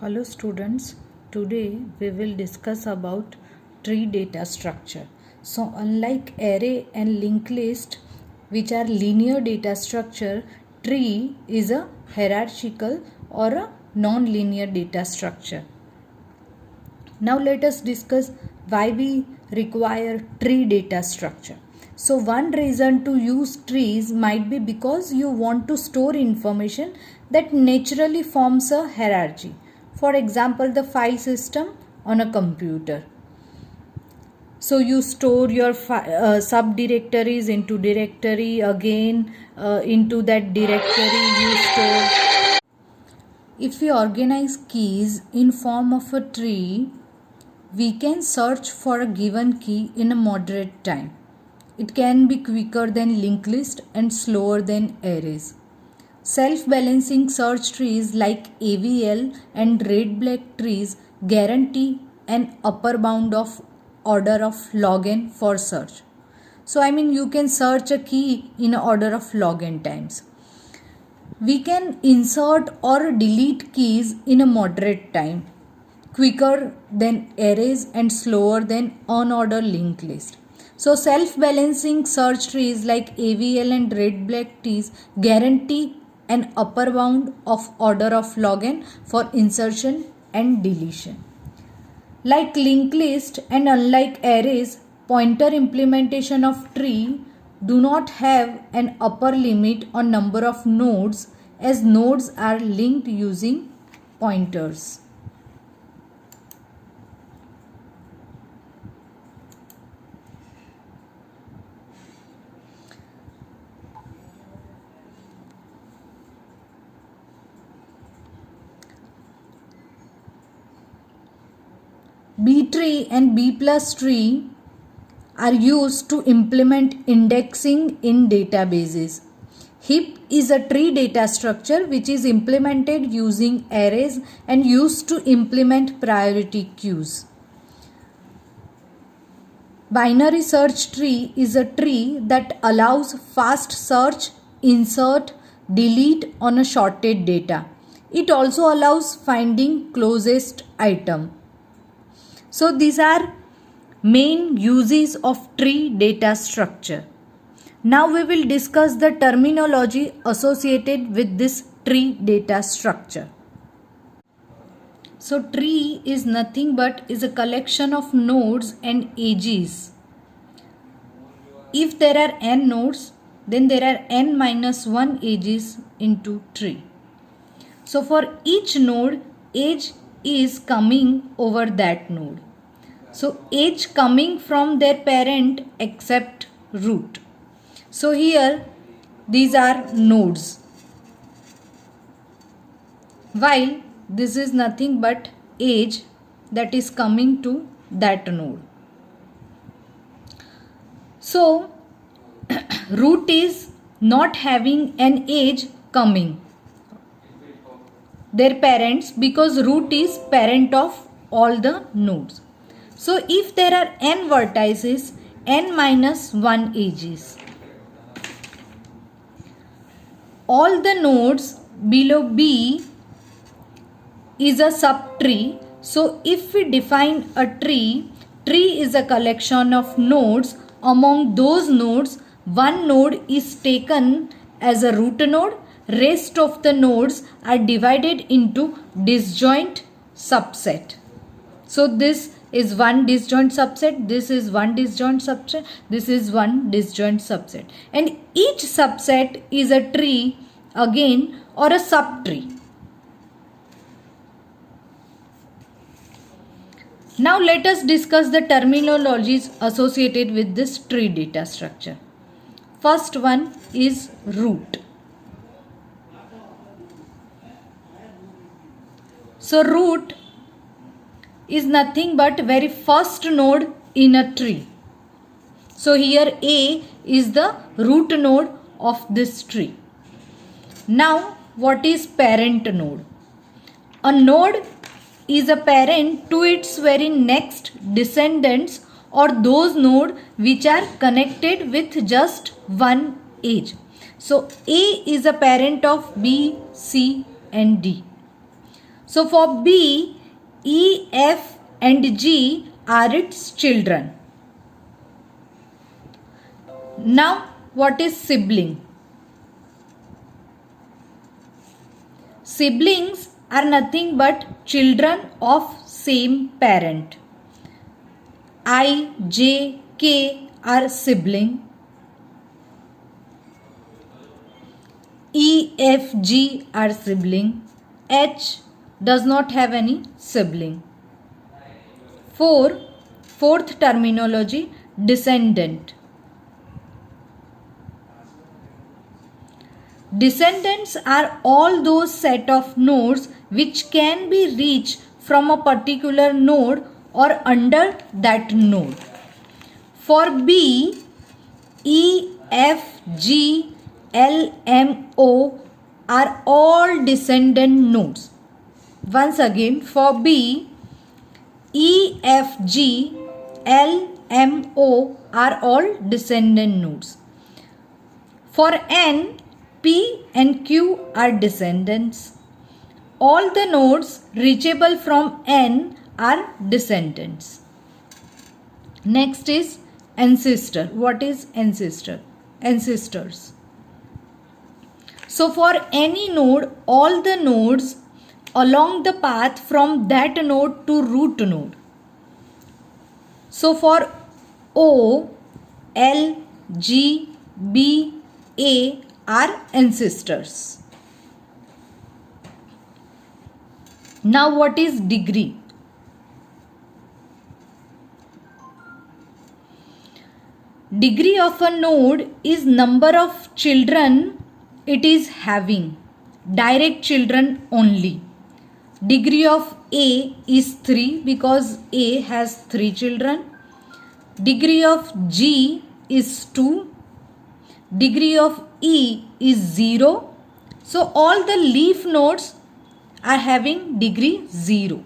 Hello students, today we will discuss about tree data structure. So unlike array and linked list which are linear data structure, tree is a hierarchical or a non-linear data structure. Now let us discuss why we require tree data structure. So one reason to use trees might be because you want to store information that naturally forms a hierarchy. For example, the file system on a computer. So you store your subdirectories into directory, again into that directory you store. If we organize keys in form of a tree, we can search for a given key in a moderate time. It can be quicker than linked list and slower than arrays. Self-balancing search trees like AVL and red-black trees guarantee an upper bound of order of log n for search. So you can search a key in an order of log n times. We can insert or delete keys in a moderate time, quicker than arrays and slower than unordered linked list. So self-balancing search trees like AVL and red-black trees guarantee an upper bound of order of log n for insertion and deletion. Like linked list and unlike arrays, pointer implementation of tree do not have an upper limit on number of nodes as nodes are linked using pointers. B tree and B plus tree are used to implement indexing in databases. Heap is a tree data structure which is implemented using arrays and used to implement priority queues. Binary search tree is a tree that allows fast search, insert, delete on a sorted data. It also allows finding closest item. So these are main uses of tree data structure. Now we will discuss the terminology associated with this tree data structure. So tree is nothing but is a collection of nodes and edges. If there are n nodes, then there are n minus 1 edges into tree. So for each node, edge is coming over that node. So edge coming from their parent except root. So here these are nodes, while this is nothing but edge that is coming to that node. So root is not having an edge coming their parents because root is parent of all the nodes. So if there are n vertices, n minus 1 edges. All the nodes below B is a subtree. So if we define a tree, tree is a collection of nodes. Among those nodes, one node is taken as a root node. Rest of the nodes are divided into disjoint subset. So this is one disjoint subset, this is one disjoint subset, this is one disjoint subset. And each subset is a tree again or a subtree. Now let us discuss the terminologies associated with this tree data structure. First one is root. So root is nothing but very first node in a tree. So here A is the root node of this tree. Now what is parent node? A node is a parent to its very next descendants or those nodes which are connected with just one edge. So A is a parent of B, C and D. So for B, E, F and G are its children. Now what is sibling? Siblings are nothing but children of same parent. I, J, K are sibling. E, F, G are sibling. H does not have any sibling. Fourth terminology, descendant. Descendants are all those set of nodes which can be reached from a particular node or under that node. For B, E, F, G, L, M, O are all descendant nodes. Once again, for B, E, F, G, L, M, O are all descendant nodes. For N, P and Q are descendants. All the nodes reachable from N are descendants. Next is ancestor. What is ancestor? Ancestors. So for any node, all the nodes along the path from that node to root node. So for O, L, G, B, A are ancestors. Now what is degree? Degree of a node is number of children it is having. Direct children only. Degree of A is 3 because A has 3 children. Degree of G is 2. Degree of E is 0. So all the leaf nodes are having degree 0.